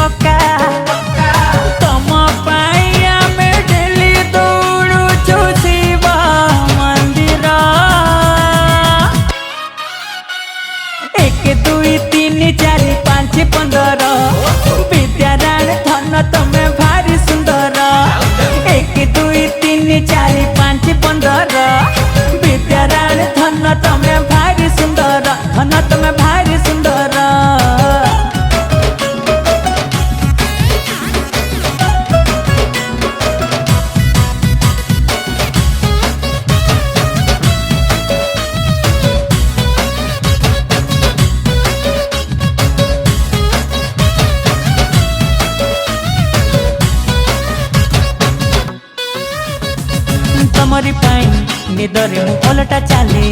पक्का तम पाई आमे डेली दौड़ुचु शिव मंदिर। 1 2 3 4 5 15 विद्याराणी धन तमे भारी सुंदर। 1 2 3 4 5 15 विद्याराणी धन तमे भारी सुंदर। धन तमे भारी सुंदर। तमरी पाई निदरे मु ओलटा चाले